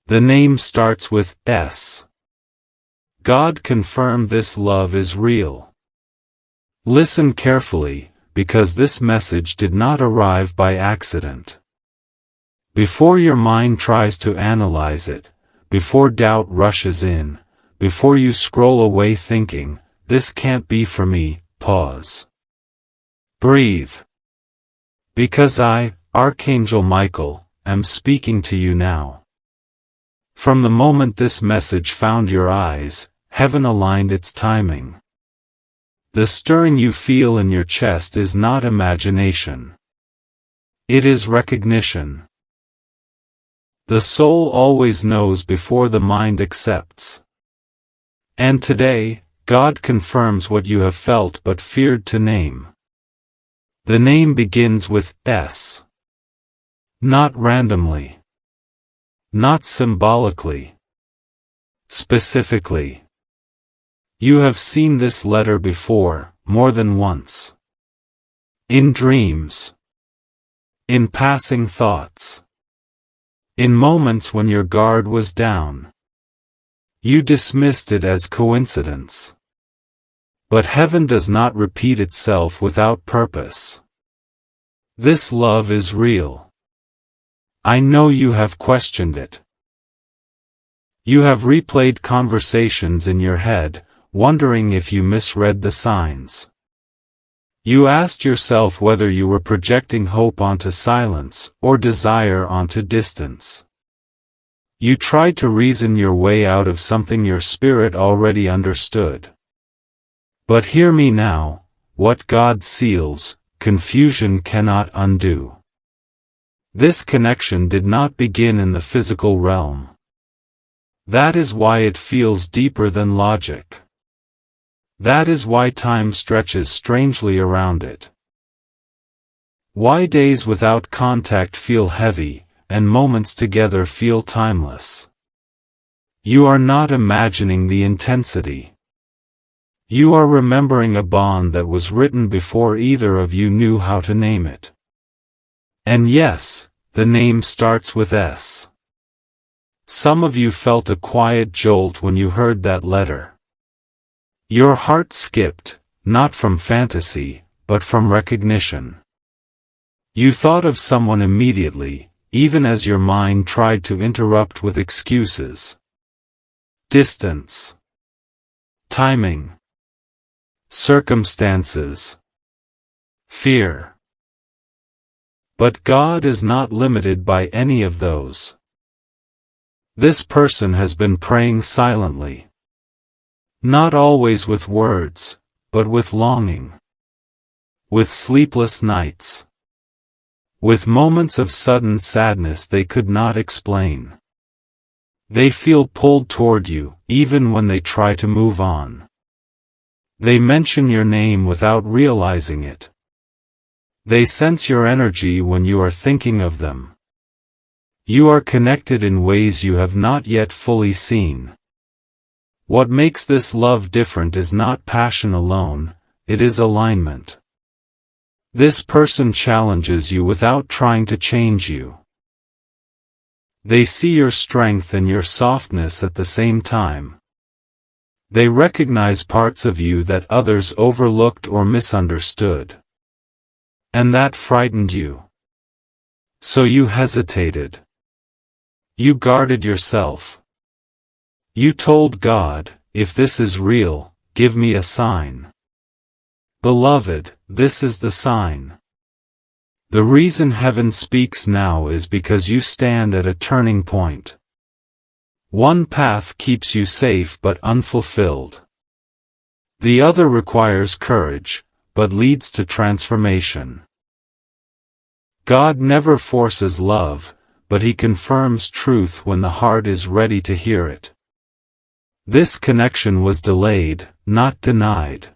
The name starts with S. God confirmed this love is real. Listen carefully, because this message did not arrive by accident. Before your mind tries to analyze it, before doubt rushes in, before you scroll away thinking, "This can't be for me," pause. Breathe. Because I, Archangel Michael, am speaking to you now. From the moment this message found your eyes, heaven aligned its timing. The stirring you feel in your chest is not imagination. It is recognition. The soul always knows before the mind accepts. And today, God confirms what you have felt but feared to name. The name begins with S. Not randomly. Not symbolically. Specifically. You have seen this letter before, more than once. In dreams. In passing thoughts. In moments when your guard was down. You dismissed it as coincidence. But heaven does not repeat itself without purpose. This love is real. I know you have questioned it. You have replayed conversations in your head, wondering if you misread the signs. You asked yourself whether you were projecting hope onto silence, or desire onto distance. You tried to reason your way out of something your spirit already understood. But hear me now, what God seals, confusion cannot undo. This connection did not begin in the physical realm. That is why it feels deeper than logic. That is why time stretches strangely around it. Why days without contact feel heavy, and moments together feel timeless. You are not imagining the intensity. You are remembering a bond that was written before either of you knew how to name it. And yes, the name starts with S. Some of you felt a quiet jolt when you heard that letter. Your heart skipped, not from fantasy, but from recognition. You thought of someone immediately, even as your mind tried to interrupt with excuses. Distance. Timing. Circumstances. Fear. But God is not limited by any of those. This person has been praying silently. Not always with words, but with longing. With sleepless nights. With moments of sudden sadness they could not explain. They feel pulled toward you, even when they try to move on. They mention your name without realizing it. They sense your energy when you are thinking of them. You are connected in ways you have not yet fully seen. What makes this love different is not passion alone, it is alignment. This person challenges you without trying to change you. They see your strength and your softness at the same time. They recognize parts of you that others overlooked or misunderstood. And that frightened you. So you hesitated. You guarded yourself. You told God, if this is real, give me a sign. Beloved, this is the sign. The reason heaven speaks now is because you stand at a turning point. One path keeps you safe but unfulfilled. The other requires courage, but leads to transformation. God never forces love, but He confirms truth when the heart is ready to hear it. This connection was delayed, not denied.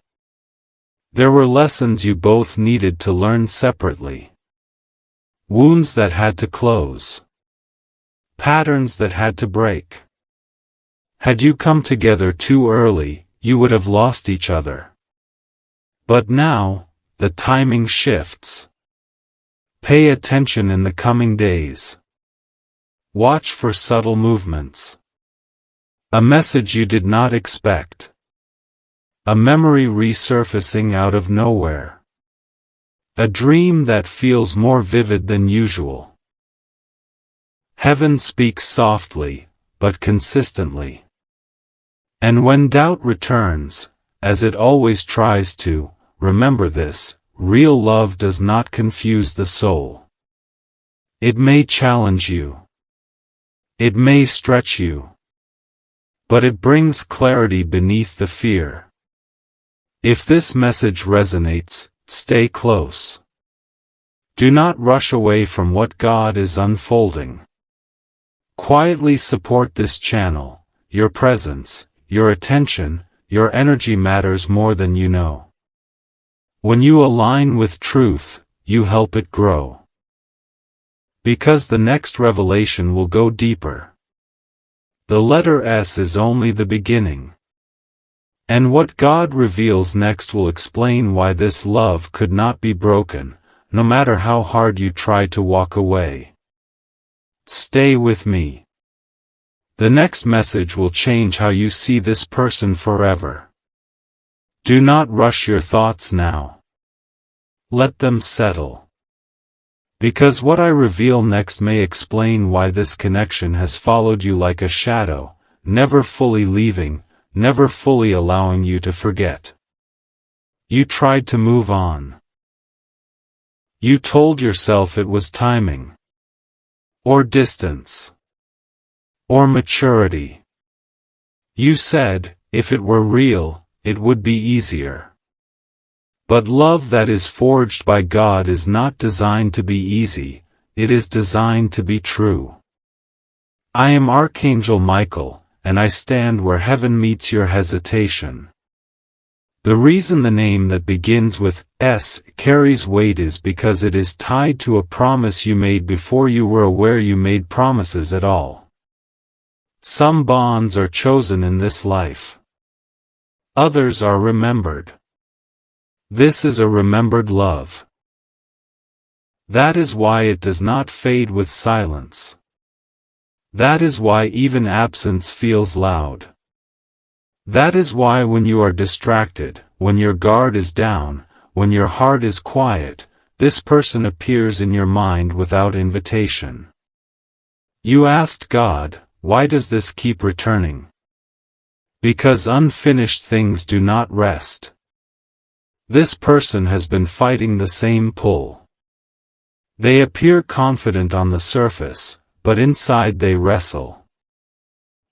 There were lessons you both needed to learn separately. Wounds that had to close. Patterns that had to break. Had you come together too early, you would have lost each other. But now, the timing shifts. Pay attention in the coming days. Watch for subtle movements. A message you did not expect. A memory resurfacing out of nowhere. A dream that feels more vivid than usual. Heaven speaks softly, but consistently. And when doubt returns, as it always tries to, remember this: real love does not confuse the soul. It may challenge you. It may stretch you. But it brings clarity beneath the fear. If this message resonates, stay close. Do not rush away from what God is unfolding. Quietly support this channel. Your presence, your attention, your energy matters more than you know. When you align with truth, you help it grow. Because the next revelation will go deeper. The letter S is only the beginning. And what God reveals next will explain why this love could not be broken, no matter how hard you try to walk away. Stay with me. The next message will change how you see this person forever. Do not rush your thoughts now. Let them settle. Because what I reveal next may explain why this connection has followed you like a shadow, never fully leaving, never fully allowing you to forget. You tried to move on. You told yourself it was timing. Or distance. Or maturity. You said, if it were real, it would be easier. But love that is forged by God is not designed to be easy, it is designed to be true. I am Archangel Michael, and I stand where heaven meets your hesitation. The reason the name that begins with S carries weight is because it is tied to a promise you made before you were aware you made promises at all. Some bonds are chosen in this life. Others are remembered. This is a remembered love. That is why it does not fade with silence. That is why even absence feels loud. That is why when you are distracted, when your guard is down, when your heart is quiet, this person appears in your mind without invitation. You asked God, why does this keep returning? Because unfinished things do not rest. This person has been fighting the same pull. They appear confident on the surface, but inside they wrestle.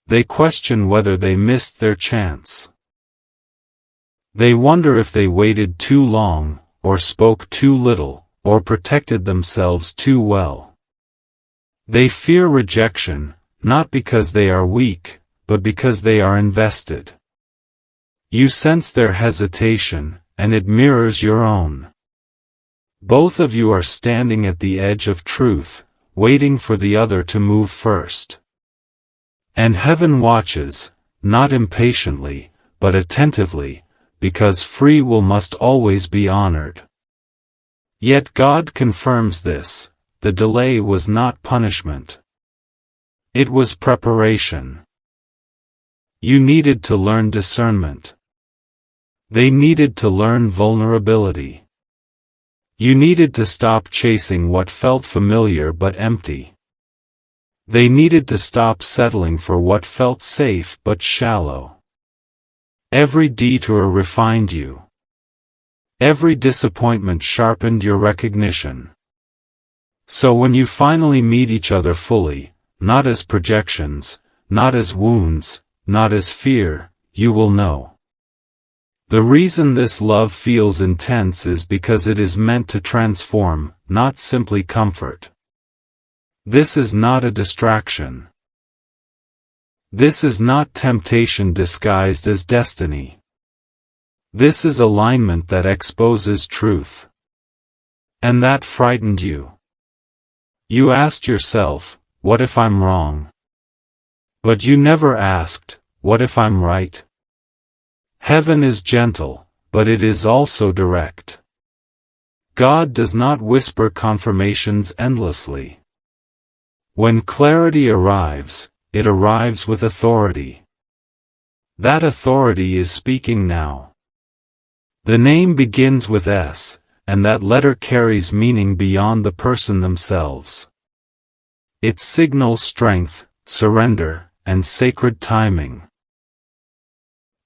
They question whether they missed their chance. They wonder if they waited too long, or spoke too little, or protected themselves too well. They fear rejection, not because they are weak, but because they are invested. You sense their hesitation, and it mirrors your own. Both of you are standing at the edge of truth, waiting for the other to move first. And heaven watches, not impatiently, but attentively, because free will must always be honored. Yet God confirms this: the delay was not punishment. It was preparation. You needed to learn discernment. They needed to learn vulnerability. You needed to stop chasing what felt familiar but empty. They needed to stop settling for what felt safe but shallow. Every detour refined you. Every disappointment sharpened your recognition. So when you finally meet each other fully, not as projections, not as wounds, not as fear, you will know. The reason this love feels intense is because it is meant to transform, not simply comfort. This is not a distraction. This is not temptation disguised as destiny. This is alignment that exposes truth. And that frightened you. You asked yourself, what if I'm wrong? But you never asked, what if I'm right? Heaven is gentle, but it is also direct. God does not whisper confirmations endlessly. When clarity arrives, it arrives with authority. That authority is speaking now. The name begins with S, and that letter carries meaning beyond the person themselves. It signals strength, surrender, and sacred timing.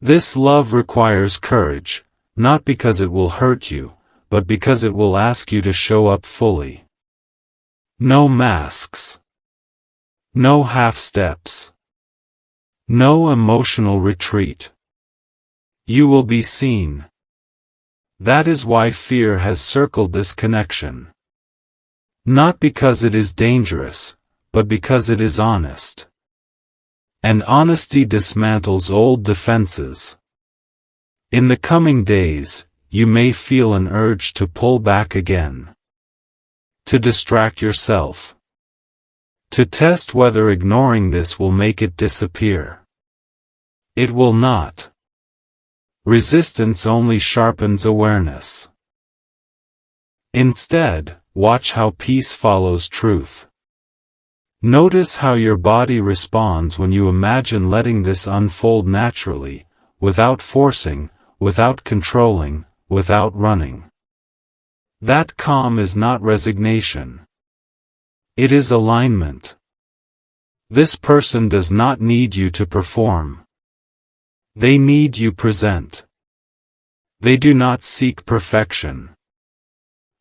This love requires courage, not because it will hurt you, but because it will ask you to show up fully. No masks. No half-steps. No emotional retreat. You will be seen. That is why fear has circled this connection. Not because it is dangerous, but because it is honest. And honesty dismantles old defenses. In the coming days, you may feel an urge to pull back again. To distract yourself. To test whether ignoring this will make it disappear. It will not. Resistance only sharpens awareness. Instead, watch how peace follows truth. Notice how your body responds when you imagine letting this unfold naturally, without forcing, without controlling, without running. That calm is not resignation. It is alignment. This person does not need you to perform. They need you present. They do not seek perfection.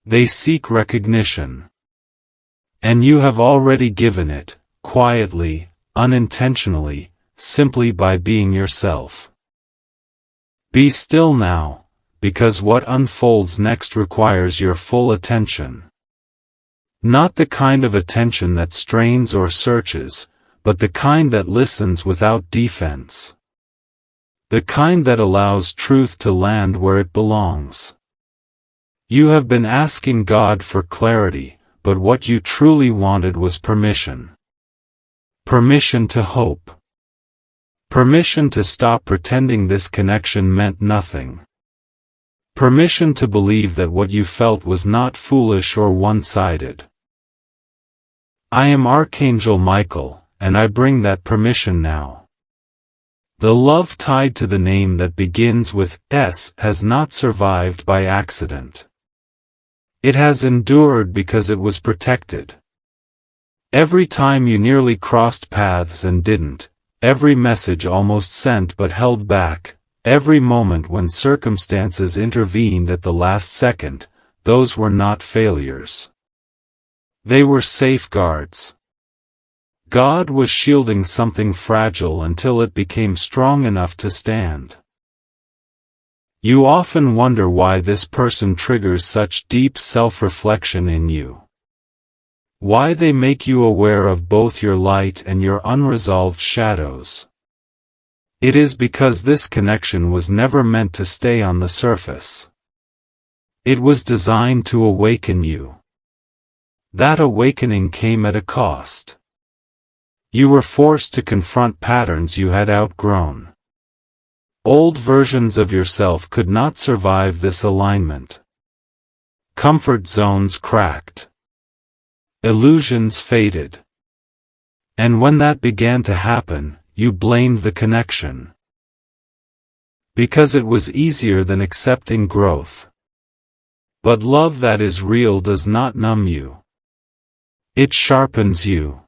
They seek recognition. And you have already given it, quietly, unintentionally, simply by being yourself. Be still now, because what unfolds next requires your full attention. Not the kind of attention that strains or searches, but the kind that listens without defense. The kind that allows truth to land where it belongs. You have been asking God for clarity, but what you truly wanted was permission. Permission to hope. Permission to stop pretending this connection meant nothing. Permission to believe that what you felt was not foolish or one-sided. I am Archangel Michael, and I bring that permission now. The love tied to the name that begins with S has not survived by accident. It has endured because it was protected. Every time you nearly crossed paths and didn't, every message almost sent but held back, every moment when circumstances intervened at the last second, those were not failures. They were safeguards. God was shielding something fragile until it became strong enough to stand. You often wonder why this person triggers such deep self-reflection in you. Why they make you aware of both your light and your unresolved shadows. It is because this connection was never meant to stay on the surface. It was designed to awaken you. That awakening came at a cost. You were forced to confront patterns you had outgrown. Old versions of yourself could not survive this alignment. Comfort zones cracked. Illusions faded. And when that began to happen, you blamed the connection. Because it was easier than accepting growth. But love that is real does not numb you. It sharpens you.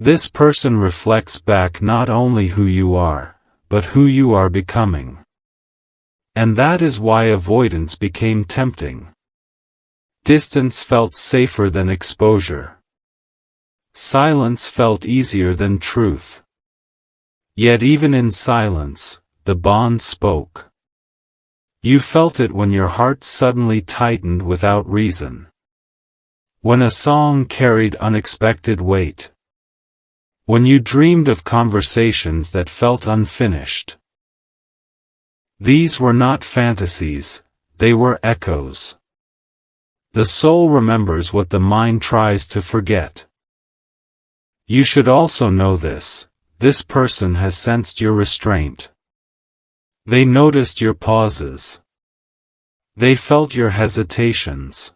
This person reflects back not only who you are, but who you are becoming. And that is why avoidance became tempting. Distance felt safer than exposure. Silence felt easier than truth. Yet even in silence, the bond spoke. You felt it when your heart suddenly tightened without reason. When a song carried unexpected weight. When you dreamed of conversations that felt unfinished. These were not fantasies, they were echoes. The soul remembers what the mind tries to forget. You should also know this person has sensed your restraint. They noticed your pauses. They felt your hesitations.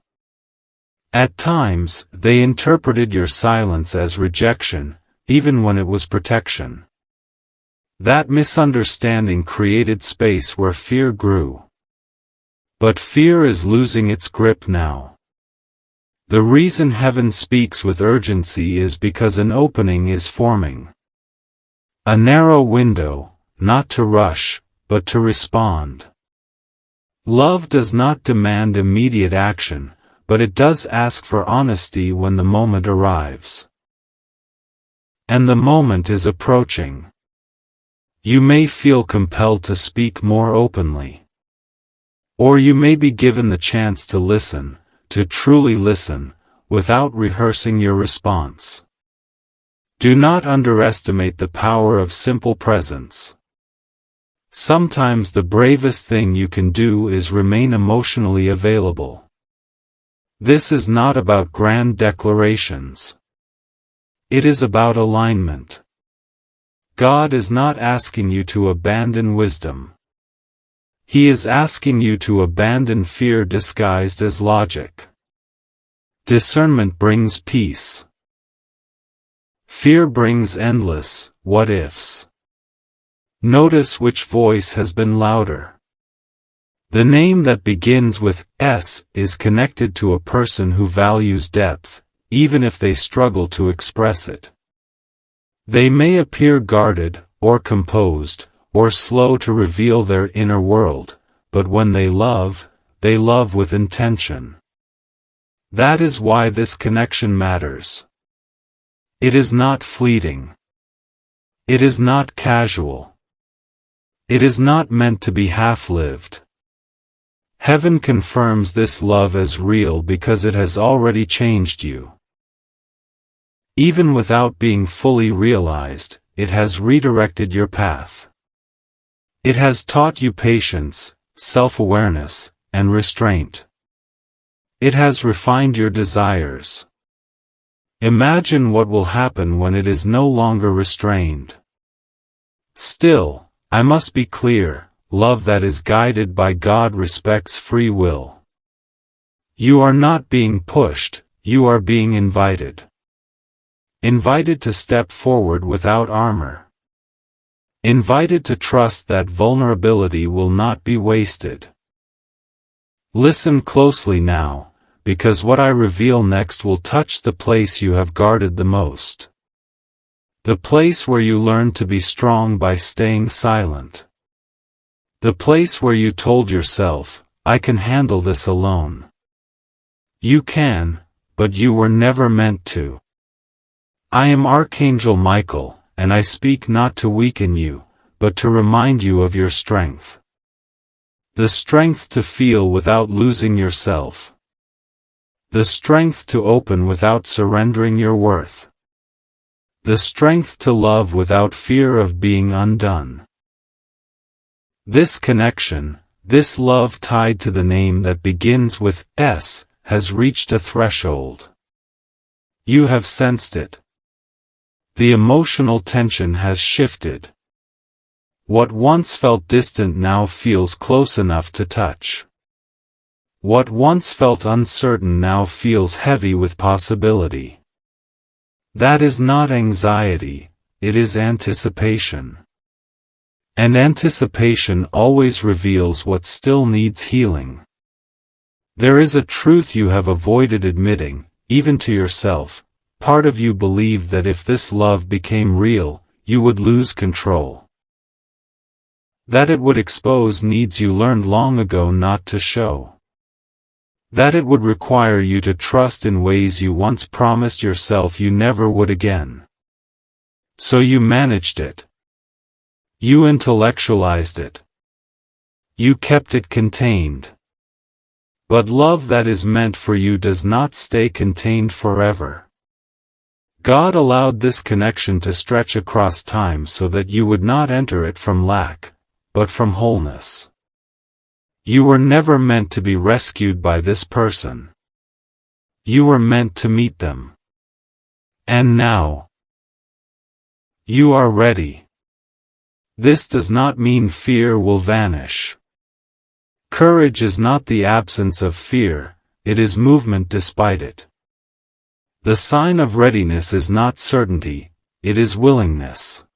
At times, they interpreted your silence as rejection, even when it was protection. That misunderstanding created space where fear grew. But fear is losing its grip now. The reason heaven speaks with urgency is because an opening is forming. A narrow window, not to rush, but to respond. Love does not demand immediate action, but it does ask for honesty when the moment arrives. And the moment is approaching. You may feel compelled to speak more openly. Or you may be given the chance to listen, to truly listen, without rehearsing your response. Do not underestimate the power of simple presence. Sometimes the bravest thing you can do is remain emotionally available. This is not about grand declarations. It is about alignment. God is not asking you to abandon wisdom. He is asking you to abandon fear disguised as logic. Discernment brings peace. Fear brings endless what-ifs. Notice which voice has been louder. The name that begins with S is connected to a person who values depth, even if they struggle to express it. They may appear guarded, or composed, or slow to reveal their inner world, but when they love with intention. That is why this connection matters. It is not fleeting. It is not casual. It is not meant to be half-lived. Heaven confirms this love as real because it has already changed you. Even without being fully realized, it has redirected your path. It has taught you patience, self-awareness, and restraint. It has refined your desires. Imagine what will happen when it is no longer restrained. Still, I must be clear. Love that is guided by God respects free will. You are not being pushed, you are being invited. Invited to step forward without armor. Invited to trust that vulnerability will not be wasted. Listen closely now, because what I reveal next will touch the place you have guarded the most. The place where you learned to be strong by staying silent. The place where you told yourself, I can handle this alone. You can, but you were never meant to. I am Archangel Michael, and I speak not to weaken you, but to remind you of your strength. The strength to feel without losing yourself. The strength to open without surrendering your worth. The strength to love without fear of being undone. This connection, this love tied to the name that begins with S, has reached a threshold. You have sensed it. The emotional tension has shifted. What once felt distant now feels close enough to touch. What once felt uncertain now feels heavy with possibility. That is not anxiety, it is anticipation. And anticipation always reveals what still needs healing. There is a truth you have avoided admitting, even to yourself. Part of you believed that if this love became real, you would lose control. That it would expose needs you learned long ago not to show. That it would require you to trust in ways you once promised yourself you never would again. So you managed it. You intellectualized it. You kept it contained. But love that is meant for you does not stay contained forever. God allowed this connection to stretch across time so that you would not enter it from lack, but from wholeness. You were never meant to be rescued by this person. You were meant to meet them. And now, you are ready. This does not mean fear will vanish. Courage is not the absence of fear, it is movement despite it. The sign of readiness is not certainty, it is willingness.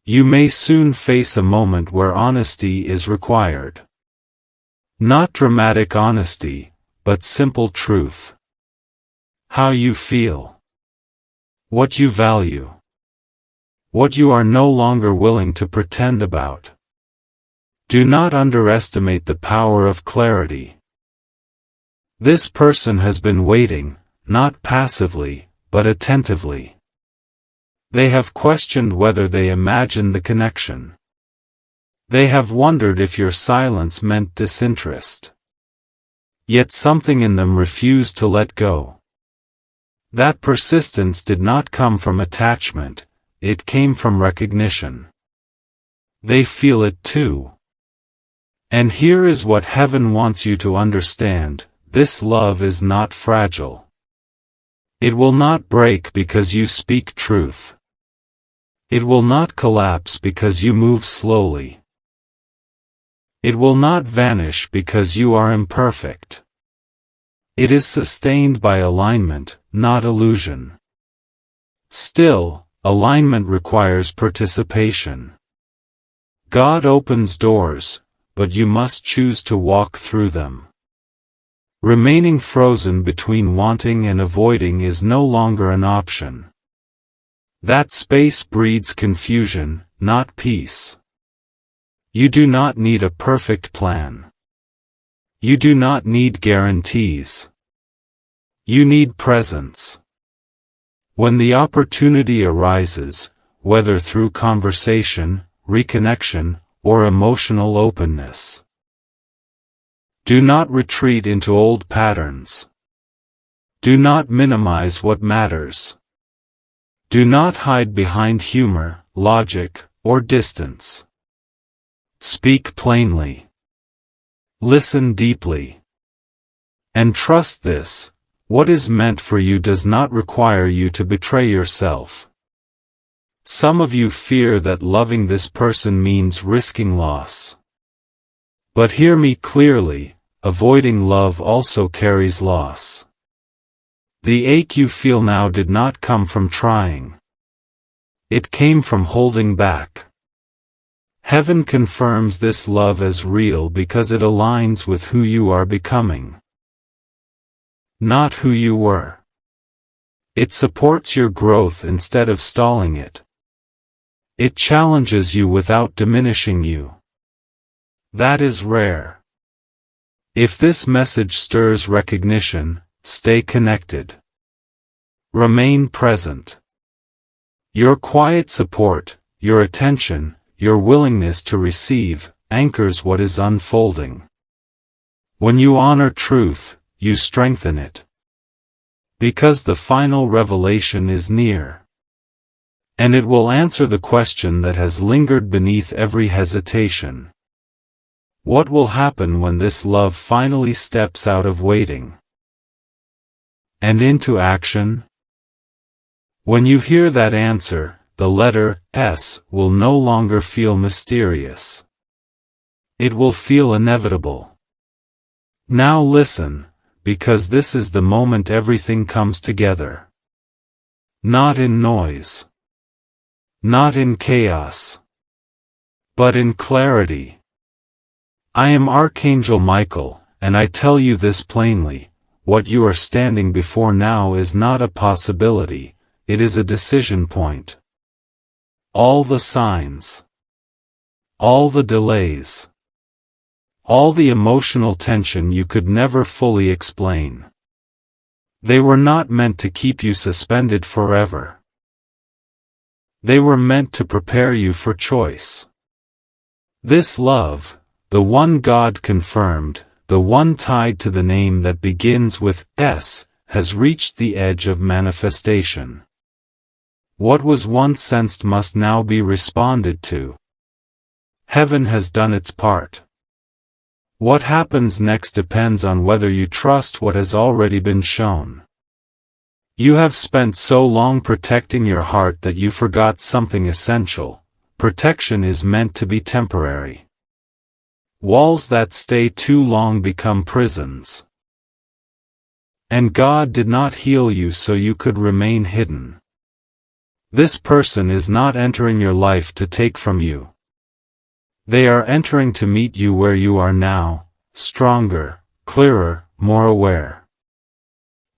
You may soon face a moment where honesty is required. Not dramatic honesty, but simple truth. How you feel. What you value. What you are no longer willing to pretend about. Do not underestimate the power of clarity. This person has been waiting, not passively, but attentively. They have questioned whether they imagined the connection. They have wondered if your silence meant disinterest. Yet something in them refused to let go. That persistence did not come from attachment, it came from recognition. They feel it too. And here is what heaven wants you to understand, this love is not fragile. It will not break because you speak truth. It will not collapse because you move slowly. It will not vanish because you are imperfect. It is sustained by alignment, not illusion. Still, alignment requires participation. God opens doors, but you must choose to walk through them. Remaining frozen between wanting and avoiding is no longer an option. That space breeds confusion, not peace. You do not need a perfect plan. You do not need guarantees. You need presence. When the opportunity arises, whether through conversation, reconnection, or emotional openness, do not retreat into old patterns. Do not minimize what matters. Do not hide behind humor, logic, or distance. Speak plainly. Listen deeply. And trust this, what is meant for you does not require you to betray yourself. Some of you fear that loving this person means risking loss. But hear me clearly, avoiding love also carries loss. The ache you feel now did not come from trying. It came from holding back. Heaven confirms this love as real because it aligns with who you are becoming, not who you were. It supports your growth instead of stalling it. It challenges you without diminishing you. That is rare. If this message stirs recognition, stay connected. Remain present. Your quiet support, your attention, your willingness to receive, anchors what is unfolding. When you honor truth, you strengthen it. Because the final revelation is near. And it will answer the question that has lingered beneath every hesitation. What will happen when this love finally steps out of waiting and into action? When you hear that answer, the letter S will no longer feel mysterious. It will feel inevitable. Now listen, because this is the moment everything comes together. Not in noise. Not in chaos. But in clarity. I am Archangel Michael, and I tell you this plainly, what you are standing before now is not a possibility, it is a decision point. All the signs. All the delays. All the emotional tension you could never fully explain. They were not meant to keep you suspended forever. They were meant to prepare you for choice. This love, the one God confirmed, the one tied to the name that begins with S, has reached the edge of manifestation. What was once sensed must now be responded to. Heaven has done its part. What happens next depends on whether you trust what has already been shown. You have spent so long protecting your heart that you forgot something essential. Protection is meant to be temporary. Walls that stay too long become prisons. And God did not heal you so you could remain hidden. This person is not entering your life to take from you. They are entering to meet you where you are now, stronger, clearer, more aware.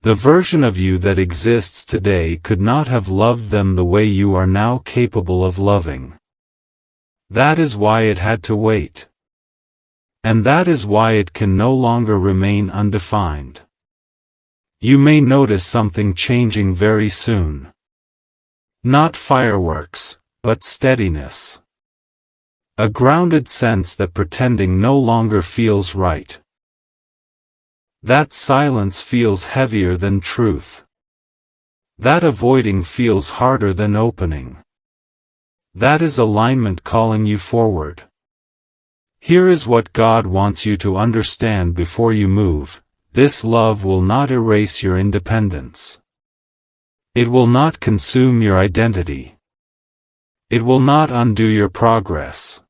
The version of you that exists today could not have loved them the way you are now capable of loving. That is why it had to wait. And that is why it can no longer remain undefined. You may notice something changing very soon. Not fireworks, but steadiness. A grounded sense that pretending no longer feels right. That silence feels heavier than truth. That avoiding feels harder than opening. That is alignment calling you forward. Here is what God wants you to understand before you move: this love will not erase your independence. It will not consume your identity. It will not undo your progress.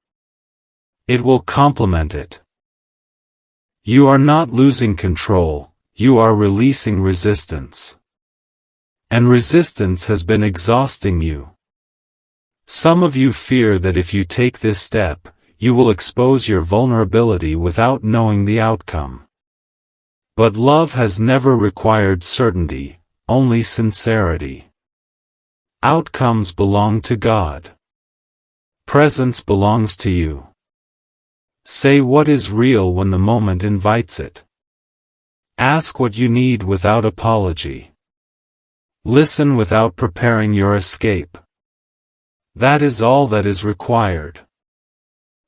It will complement it. You are not losing control, you are releasing resistance. And resistance has been exhausting you. Some of you fear that if you take this step, you will expose your vulnerability without knowing the outcome. But love has never required certainty, only sincerity. Outcomes belong to God. Presence belongs to you. Say what is real when the moment invites it. Ask what you need without apology. Listen without preparing your escape. That is all that is required.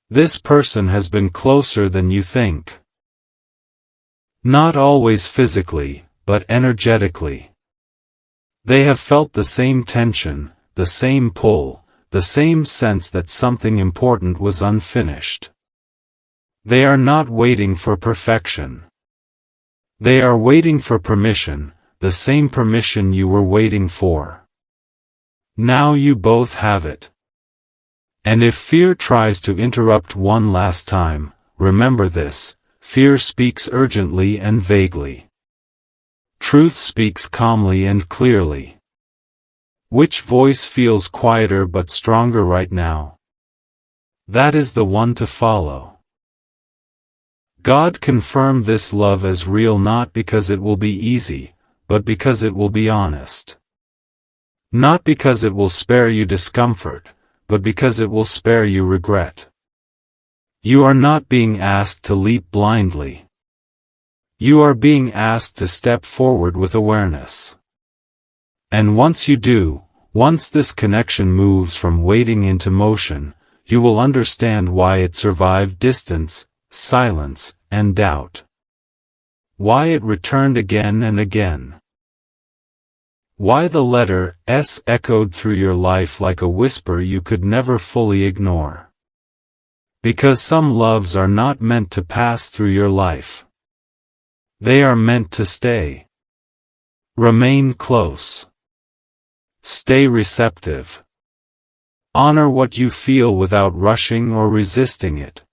This person has been closer than you think. Not always physically, but energetically. They have felt the same tension, the same pull, the same sense that something important was unfinished. They are not waiting for perfection. They are waiting for permission, the same permission you were waiting for. Now you both have it. And if fear tries to interrupt one last time, remember this: fear speaks urgently and vaguely. Truth speaks calmly and clearly. Which voice feels quieter but stronger right now? That is the one to follow. God confirmed this love as real not because it will be easy, but because it will be honest. Not because it will spare you discomfort, but because it will spare you regret. You are not being asked to leap blindly. You are being asked to step forward with awareness. And once you do, once this connection moves from waiting into motion, you will understand why it survived distance, silence, and doubt. Why it returned again and again. Why the letter S echoed through your life like a whisper you could never fully ignore. Because some loves are not meant to pass through your life. They are meant to stay. Remain close. Stay receptive. Honor what you feel without rushing or resisting it.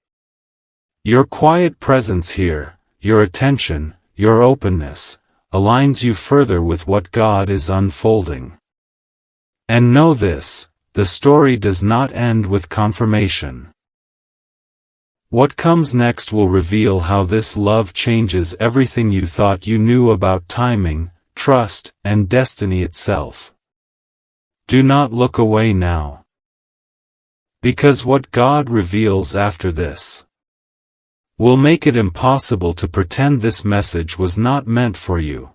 Your quiet presence here, your attention, your openness, aligns you further with what God is unfolding. And know this: the story does not end with confirmation. What comes next will reveal how this love changes everything you thought you knew about timing, trust, and destiny itself. Do not look away now. Because what God reveals after this will make it impossible to pretend this message was not meant for you.